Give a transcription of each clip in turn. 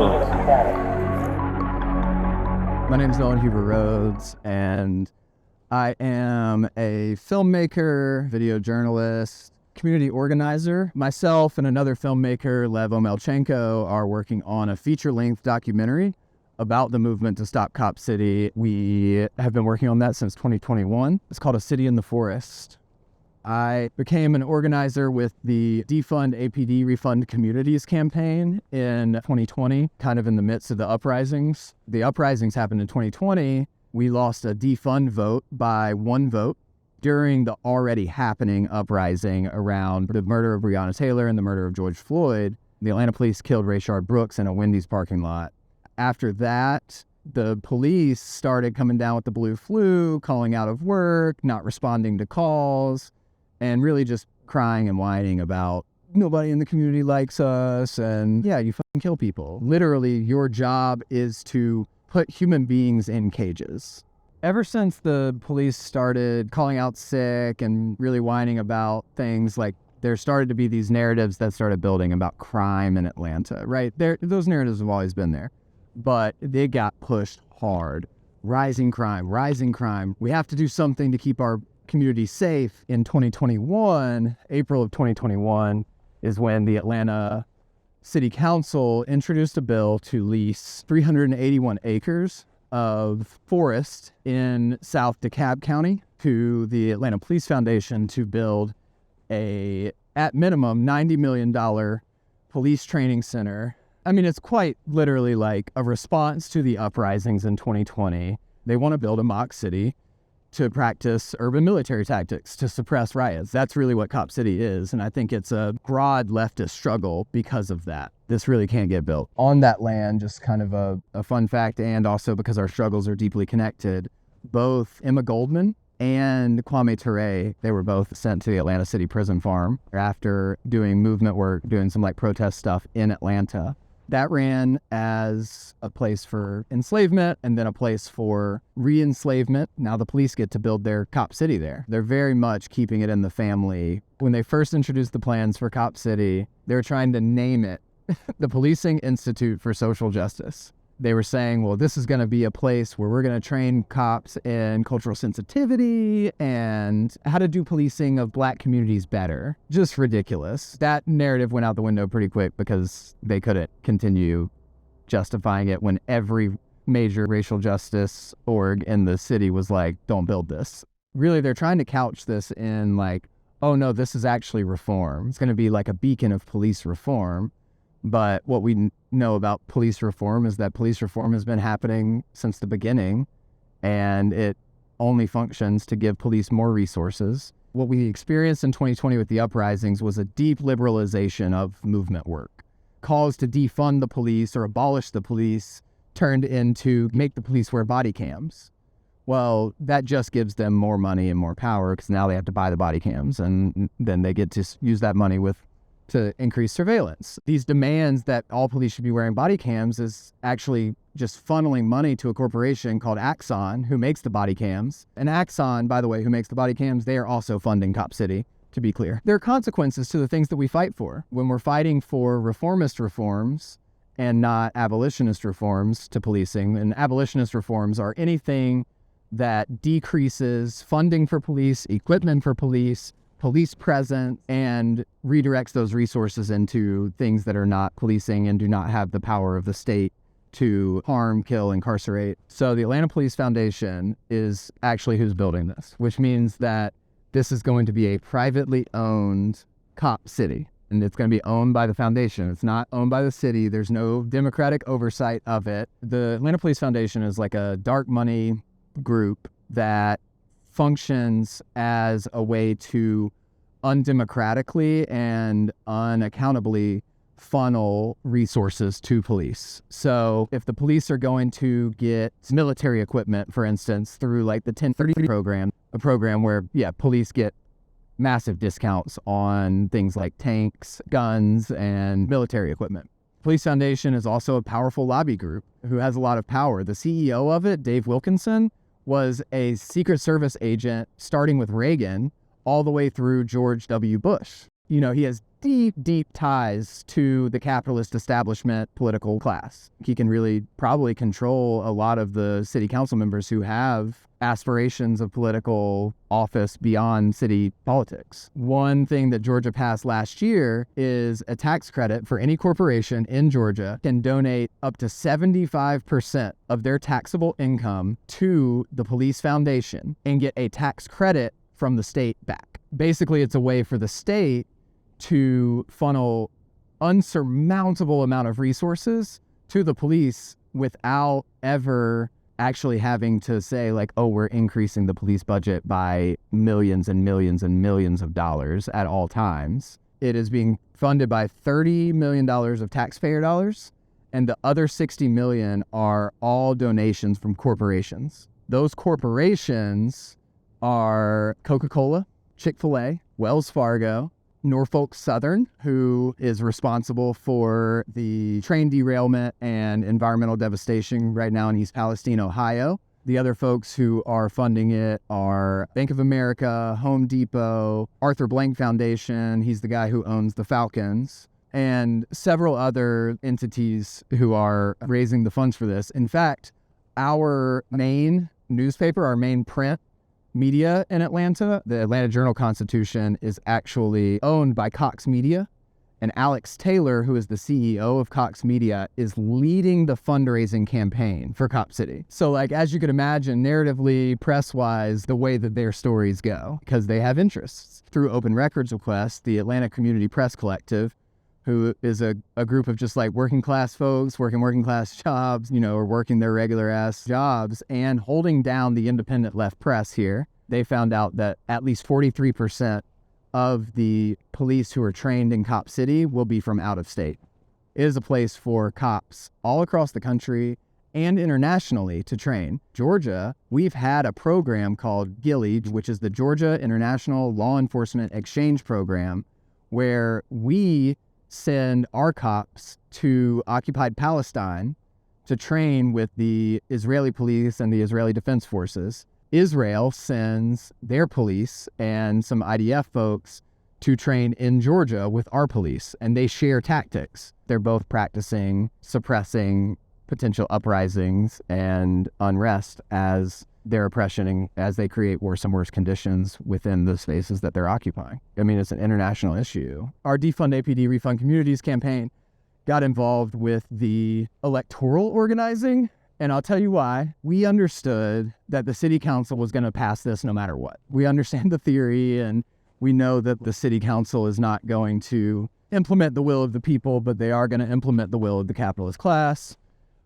My name is Nolan Huber-Rhoades, and I am a filmmaker, video journalist, community organizer. Myself and another filmmaker, Lev Omelchenko, are working on a feature-length documentary about the movement to stop Cop City. We have been working on that since 2021. It's called A City in the Forest. I became an organizer with the Defund APD Refund Communities campaign in 2020, kind of in the midst of the uprisings. The uprisings happened in 2020. We lost a defund vote by 1 vote during the already happening uprising around the murder of Breonna Taylor and the murder of George Floyd. The Atlanta police killed Rayshard Brooks in a Wendy's parking lot. After that, the police started coming down with the blue flu, calling out of work, not responding to calls, and really just crying and whining about nobody in the community likes us, and yeah, you fucking kill people. Literally, your job is to put human beings in cages. Ever since the police started calling out sick and really whining about things, like there started to be these narratives that started building about crime in Atlanta, right? Those narratives have always been there, but they got pushed hard. Rising crime. We have to do something to keep our community safe. In 2021, April of 2021, is when the Atlanta City Council introduced a bill to lease 381 acres of forest in South DeKalb County to the Atlanta Police Foundation to build at minimum, $90 million police training center. I mean, it's quite literally like a response to the uprisings in 2020. They want to build a mock city to practice urban military tactics to suppress riots. That's really what Cop City is, and I think it's a broad leftist struggle because of that. This really can't get built. On that land, just kind of a fun fact, and also because our struggles are deeply connected, both Emma Goldman and Kwame Ture, they were both sent to the Atlanta City Prison Farm after doing movement work, doing some like protest stuff in Atlanta. That ran as a place for enslavement and then a place for re-enslavement. Now the police get to build their Cop City there. They're very much keeping it in the family. When they first introduced the plans for Cop City, they were trying to name it the Policing Institute for Social Justice. They were saying, well, this is going to be a place where we're going to train cops in cultural sensitivity and how to do policing of Black communities better. Just ridiculous. That narrative went out the window pretty quick because they couldn't continue justifying it when every major racial justice org in the city was like, don't build this. Really, they're trying to couch this in like, oh no, this is actually reform. It's going to be like a beacon of police reform. But what we know about police reform is that police reform has been happening since the beginning, and it only functions to give police more resources. What we experienced in 2020 with the uprisings was a deep liberalization of movement work. Calls to defund the police or abolish the police turned into make the police wear body cams. Well, that just gives them more money and more power because now they have to buy the body cams, and then they get to use that money to increase surveillance. These demands that all police should be wearing body cams is actually just funneling money to a corporation called Axon, who makes the body cams. And Axon, by the way, who makes the body cams, they are also funding Cop City, to be clear. There are consequences to the things that we fight for. When we're fighting for reformist reforms and not abolitionist reforms to policing, and abolitionist reforms are anything that decreases funding for police, equipment for police presence, and redirects those resources into things that are not policing and do not have the power of the state to harm, kill, incarcerate. So the Atlanta Police Foundation is actually who's building this, which means that this is going to be a privately owned Cop City, and it's going to be owned by the foundation. It's not owned by the city. There's no democratic oversight of it. The Atlanta Police Foundation is like a dark money group that functions as a way to undemocratically and unaccountably funnel resources to police. So if the police are going to get military equipment, for instance, through like the 1030 program, a program where, police get massive discounts on things like tanks, guns, and military equipment. Police Foundation is also a powerful lobby group who has a lot of power. The CEO of it, Dave Wilkinson, was a Secret Service agent starting with Reagan all the way through George W. Bush. You know, he has deep, deep ties to the capitalist establishment political class. He can really probably control a lot of the city council members who have aspirations of political office beyond city politics. One thing that Georgia passed last year is a tax credit for any corporation in Georgia can donate up to 75% of their taxable income to the police foundation and get a tax credit from the state back. Basically, it's a way for the state to funnel unsurmountable amount of resources to the police without ever actually having to say like, oh, we're increasing the police budget by millions and millions and millions of dollars at all times. It is being funded by $30 million of taxpayer dollars, and the other $60 million are all donations from corporations. Those corporations are Coca-Cola, Chick-fil-A, Wells Fargo, Norfolk Southern, who is responsible for the train derailment and environmental devastation right now in East Palestine, Ohio. The other folks who are funding it are Bank of America, Home Depot, Arthur Blank Foundation. He's the guy who owns the Falcons, and several other entities who are raising the funds for this. In fact, our main newspaper, our main print media in Atlanta, the Atlanta Journal-Constitution, is actually owned by Cox Media, and Alex Taylor, who is the CEO of Cox Media, is leading the fundraising campaign for Cop City. So like, as you could imagine, narratively, press-wise, the way that their stories go, because they have interests. Through open records requests, the Atlanta Community Press Collective, who is a group of just like working class folks, working class jobs, or working their regular ass jobs and holding down the independent left press here. They found out that at least 43% of the police who are trained in Cop City will be from out of state. It is a place for cops all across the country and internationally to train. Georgia, we've had a program called GILEY, which is the Georgia International Law Enforcement Exchange Program, where we send our cops to occupied Palestine to train with the Israeli police and the Israeli Defense Forces. Israel sends their police and some IDF folks to train in Georgia with our police, and they share tactics. They're both practicing suppressing potential uprisings and unrest as their oppression and as they create worse and worse conditions within the spaces that they're occupying. I mean, it's an international issue. Our Defund APD, Refund Communities campaign got involved with the electoral organizing, and I'll tell you why. We understood that the city council was going to pass this no matter what. We understand the theory, and we know that the city council is not going to implement the will of the people, but they are going to implement the will of the capitalist class.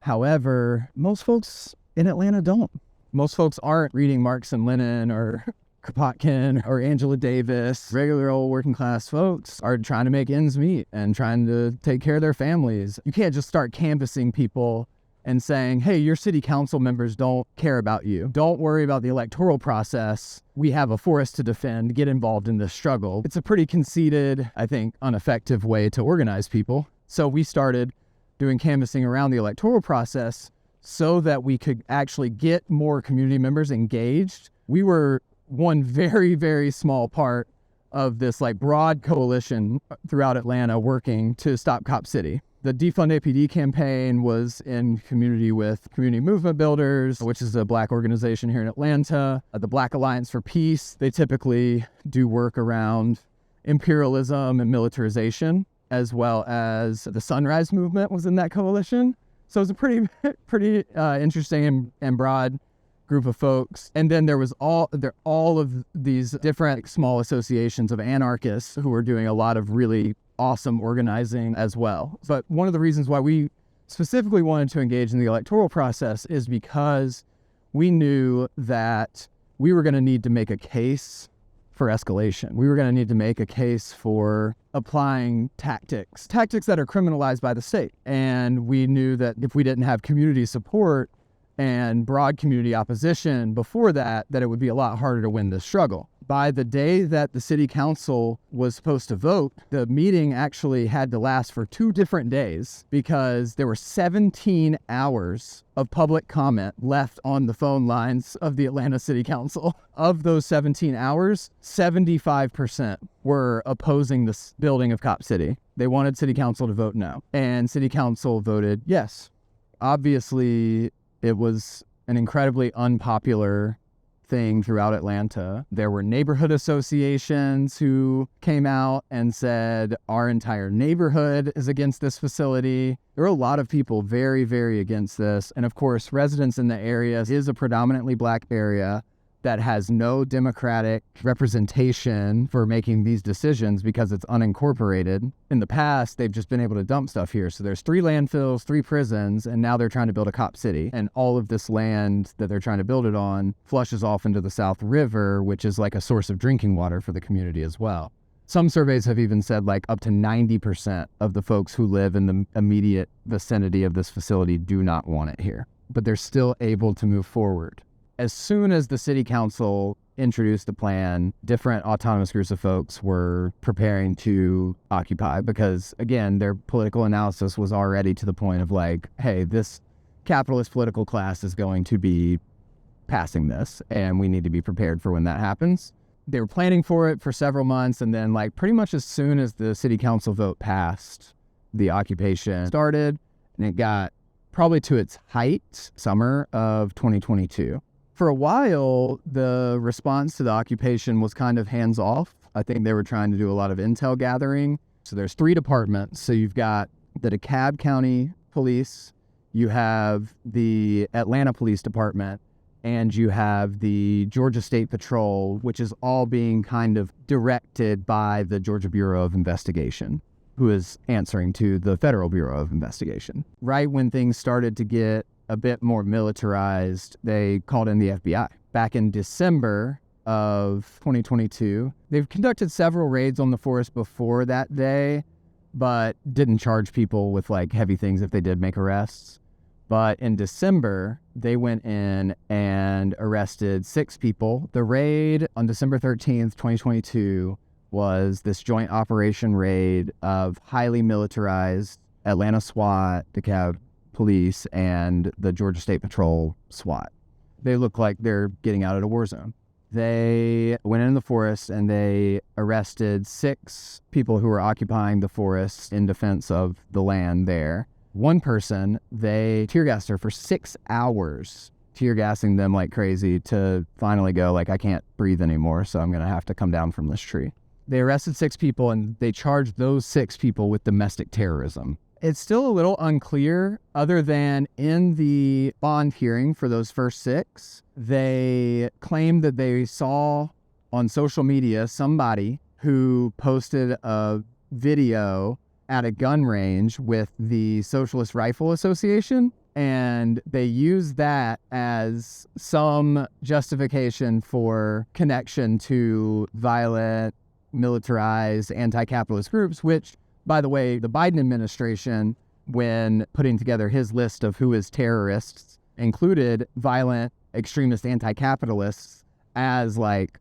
However, most folks in Atlanta don't. Most folks aren't reading Marx and Lenin or Kropotkin or Angela Davis. Regular old working class folks are trying to make ends meet and trying to take care of their families. You can't just start canvassing people and saying, hey, your city council members don't care about you. Don't worry about the electoral process. We have a forest to defend. Get involved in this struggle. It's a pretty conceited, I think, ineffective way to organize people. So we started doing canvassing around the electoral process so that we could actually get more community members engaged. We were one very, very small part of this like broad coalition throughout Atlanta working to stop Cop City. The Defund APD campaign was in community with Community Movement Builders, which is a Black organization here in Atlanta. The Black Alliance for Peace, they typically do work around imperialism and militarization, as well as the Sunrise Movement was in that coalition. So it's a pretty interesting and broad group of folks. And then there was all of these different small associations of anarchists who were doing a lot of really awesome organizing as well. But one of the reasons why we specifically wanted to engage in the electoral process is because we knew that we were going to need to make a case for escalation. We were going to need to make a case for applying tactics that are criminalized by the state. And we knew that if we didn't have community support, and broad community opposition before that it would be a lot harder to win this struggle. By the day that the city council was supposed to vote, the meeting actually had to last for 2 different days because there were 17 hours of public comment left on the phone lines of the Atlanta City Council. Of those 17 hours, 75% were opposing this building of Cop City. They wanted city council to vote no, and city council voted yes. Obviously, it was an incredibly unpopular thing throughout Atlanta. There were neighborhood associations who came out and said, our entire neighborhood is against this facility. There were a lot of people very, very against this. And of course, residents in the area is a predominantly Black area that has no Democratic representation for making these decisions because it's unincorporated. In the past, they've just been able to dump stuff here. So there's 3 landfills, 3 prisons, and now they're trying to build a cop city. And all of this land that they're trying to build it on flushes off into the South River, which is like a source of drinking water for the community as well. Some surveys have even said like up to 90% of the folks who live in the immediate vicinity of this facility do not want it here, but they're still able to move forward. As soon as the city council introduced the plan, different autonomous groups of folks were preparing to occupy because, again, their political analysis was already to the point of like, hey, this capitalist political class is going to be passing this, and we need to be prepared for when that happens. They were planning for it for several months, and then like pretty much as soon as the city council vote passed, the occupation started, and it got probably to its height summer of 2022. For a while, the response to the occupation was kind of hands-off. I think they were trying to do a lot of intel gathering. So there's 3 departments. So you've got the DeKalb County Police, you have the Atlanta Police Department, and you have the Georgia State Patrol, which is all being kind of directed by the Georgia Bureau of Investigation, who is answering to the Federal Bureau of Investigation. Right when things started to get a bit more militarized, they called in the FBI. Back in December of 2022, they've conducted several raids on the forest before that day, but didn't charge people with like heavy things if they did make arrests. But in December, they went in and arrested 6 people. The raid on December 13th, 2022 was this joint operation raid of highly militarized Atlanta SWAT, DeKalb Police, and the Georgia State Patrol SWAT. They look like they're getting out of a war zone. They went in the forest and they arrested 6 people who were occupying the forest in defense of the land there. One person, they tear gassed her for 6 hours, tear gassing them like crazy to finally go like, I can't breathe anymore, so I'm going to have to come down from this tree. They arrested 6 people and they charged those 6 people with domestic terrorism. It's still a little unclear, other than in the bond hearing for those first 6, they claimed that they saw on social media somebody who posted a video at a gun range with the Socialist Rifle Association, and they used that as some justification for connection to violent, militarized, anti-capitalist groups, which, by the way, the Biden administration, when putting together his list of who is terrorists, included violent, extremist anti-capitalists as like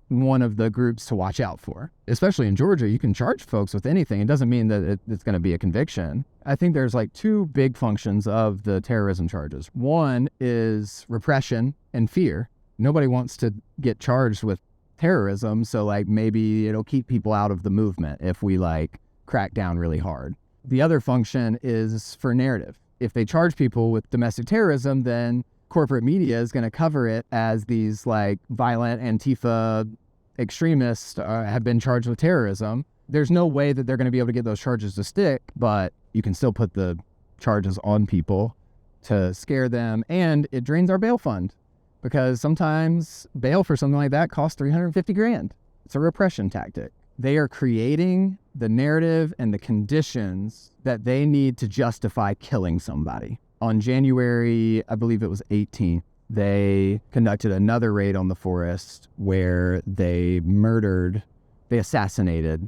one of the groups to watch out for. Especially in Georgia, you can charge folks with anything. It doesn't mean that it's going to be a conviction. I think there's like 2 big functions of the terrorism charges. One is repression and fear. Nobody wants to get charged with terrorism, so like maybe it'll keep people out of the movement if we like crack down really hard. The other function is for narrative. If they charge people with domestic terrorism, then corporate media is going to cover it as these like violent Antifa extremists have been charged with terrorism. There's no way that they're going to be able to get those charges to stick, but you can still put the charges on people to scare them, and it drains our bail fund because sometimes bail for something like that costs $350,000. It's a repression tactic. They are creating the narrative and the conditions that they need to justify killing somebody. On January, I believe it was 18th, they conducted another raid on the forest where they assassinated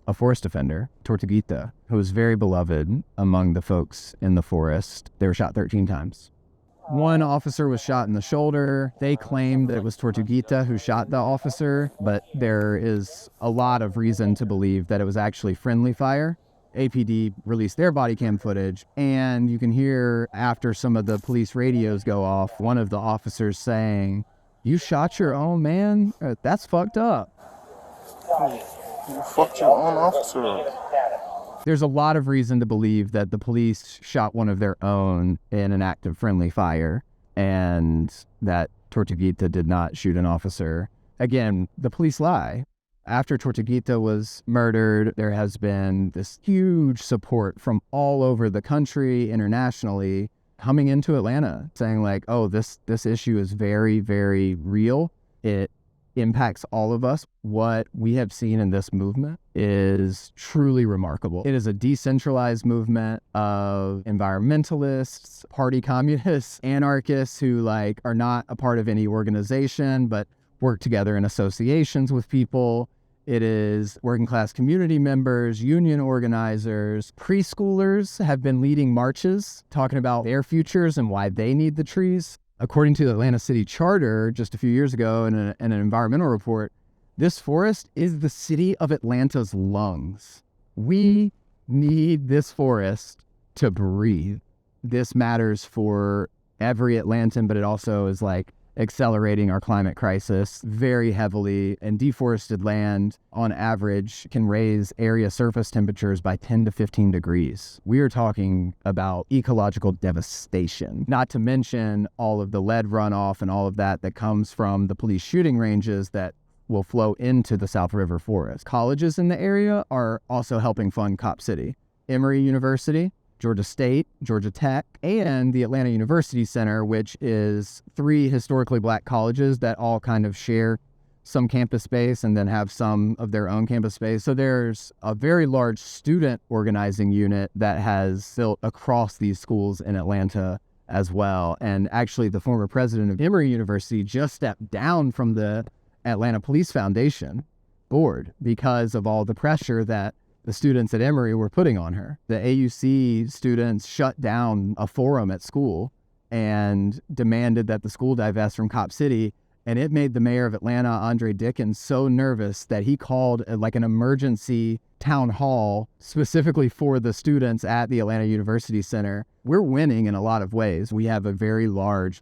a forest defender, Tortugita, who was very beloved among the folks in the forest. They were shot 13 times. One officer was shot in the shoulder. They claimed that it was Tortugita who shot the officer, but there is a lot of reason to believe that it was actually friendly fire. APD released their body cam footage, and you can hear after some of the police radios go off, one of the officers saying, "You shot your own man? That's fucked up." You fucked your own officer up. There's a lot of reason to believe that the police shot one of their own in an act of friendly fire, and that Tortugita did not shoot an officer. Again, the police lie. After Tortugita was murdered, there has been this huge support from all over the country, internationally, coming into Atlanta, saying like, oh, this issue is very, very real. It impacts all of us. What we have seen in this movement is truly remarkable. It is a decentralized movement of environmentalists, party communists, anarchists who are not a part of any organization, but work together in associations with people. It is working class community members, union organizers, preschoolers have been leading marches talking about their futures and why they need the trees. According to the Atlanta City Charter just a few years ago in an environmental report, this forest is the city of Atlanta's lungs. We need this forest to breathe. This matters for every Atlantan, but it also is accelerating our climate crisis very heavily, and deforested land on average can raise area surface temperatures by 10 to 15 degrees. We are talking about ecological devastation, not to mention all of the lead runoff and all of that comes from the police shooting ranges that will flow into the South River Forest. Colleges in the area are also helping fund Cop City. Emory University, Georgia State, Georgia Tech, and the Atlanta University Center, which is 3 historically black colleges that all kind of share some campus space and then have some of their own campus space. So there's a very large student organizing unit that has built across these schools in Atlanta as well. And actually, the former president of Emory University just stepped down from the Atlanta Police Foundation board because of all the pressure that the students at Emory were putting on her. The AUC students shut down a forum at school and demanded that the school divest from Cop City, and it made the mayor of Atlanta, Andre Dickens, so nervous that he called an emergency town hall specifically for the students at the Atlanta University Center. We're winning in a lot of ways. We have a very large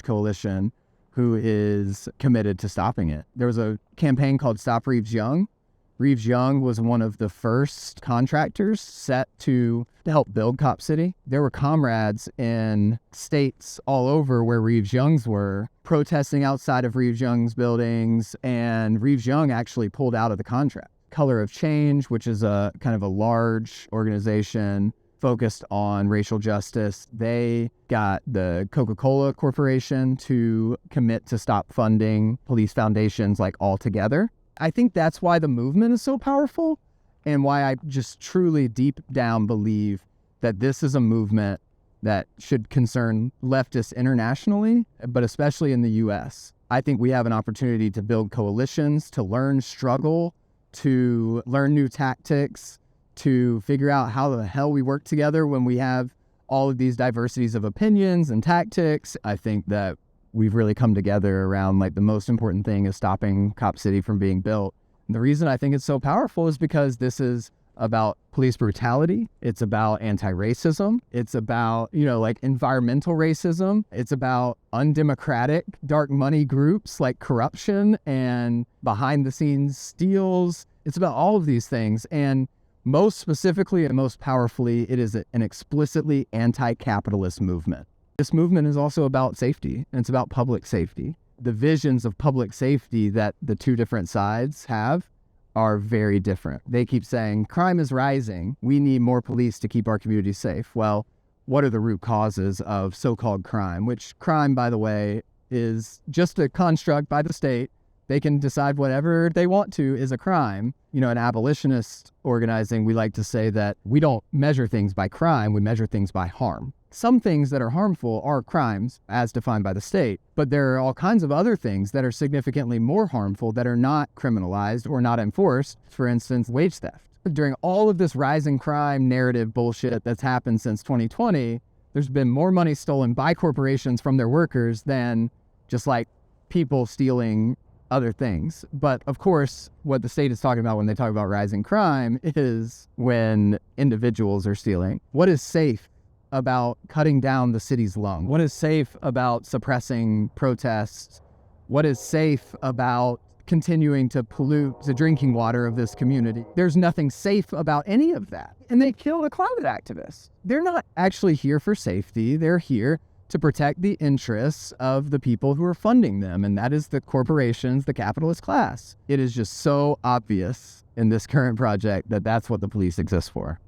coalition who is committed to stopping it. There was a campaign called Stop Reeves Young. Reeves Young was one of the first contractors set to help build Cop City. There were comrades in states all over where Reeves Young's were protesting outside of Reeves Young's buildings, and Reeves Young actually pulled out of the contract. Color of Change, which is a kind of a large organization focused on racial justice, they got the Coca-Cola Corporation to commit to stop funding police foundations altogether. I think that's why the movement is so powerful, and why I just truly deep down believe that this is a movement that should concern leftists internationally, but especially in the U.S. I think we have an opportunity to build coalitions, to learn struggle, to learn new tactics, to figure out how the hell we work together when we have all of these diversities of opinions and tactics. I think that we've really come together around the most important thing is stopping Cop City from being built. And the reason I think it's so powerful is because this is about police brutality. It's about anti-racism. It's about, environmental racism. It's about undemocratic dark money groups like corruption and behind the scenes steals. It's about all of these things. And most specifically and most powerfully, it is an explicitly anti-capitalist movement. This movement is also about safety, and it's about public safety. The visions of public safety that the two different sides have are very different. They keep saying, crime is rising. We need more police to keep our communities safe. Well, what are the root causes of so-called crime? Which crime, by the way, is just a construct by the state. They can decide whatever they want to is a crime. In abolitionist organizing, we like to say that we don't measure things by crime, we measure things by harm. Some things that are harmful are crimes, as defined by the state, but there are all kinds of other things that are significantly more harmful that are not criminalized or not enforced. For instance, wage theft. During all of this rising crime narrative bullshit that's happened since 2020, There's been more money stolen by corporations from their workers than just like people stealing other things. But of course, what the state is talking about when they talk about rising crime is when individuals are stealing. What is safe about cutting down the city's lung? What is safe about suppressing protests? What is safe about continuing to pollute the drinking water of this community? There's nothing safe about any of that. And they kill the climate activists. They're not actually here for safety. They're here to protect the interests of the people who are funding them, and that is the corporations, the capitalist class. It is just so obvious in this current project that that's what the police exist for.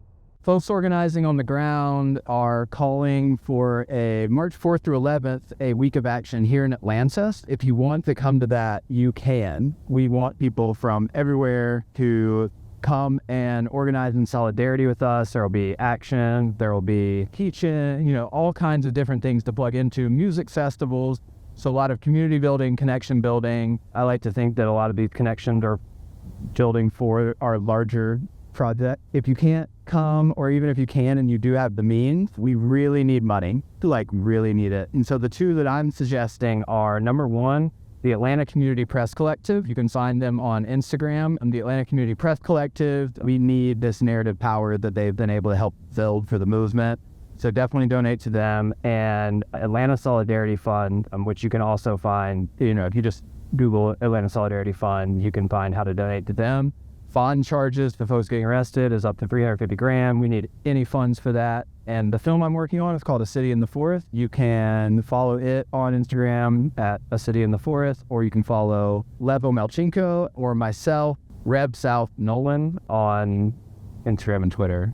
Folks organizing on the ground are calling for a March 4th through 11th, a week of action here in Atlanta. If you want to come to that, you can. We want people from everywhere to come and organize in solidarity with us. There will be action, there will be teaching, all kinds of different things to plug into, music festivals. So a lot of community building, connection building. I like to think that a lot of these connections are building for our larger project. If you can't come, or even if you can and you do have the means, we really need money, really need it. And so the two that I'm suggesting are, number one, the Atlanta Community Press Collective. You can find them on Instagram. The Atlanta Community Press Collective, we need this narrative power that they've been able to help build for the movement. So definitely donate to them. And Atlanta Solidarity Fund, which you can also find, if you just Google Atlanta Solidarity Fund, you can find how to donate to them. Fine charges for folks getting arrested is up to $350,000. We need any funds for that. And the film I'm working on is called A City in the Forest. You can follow it on Instagram at A City in the Forest, or you can follow Lev Omelchenko or myself, Reb South Nolan, on Instagram and Twitter.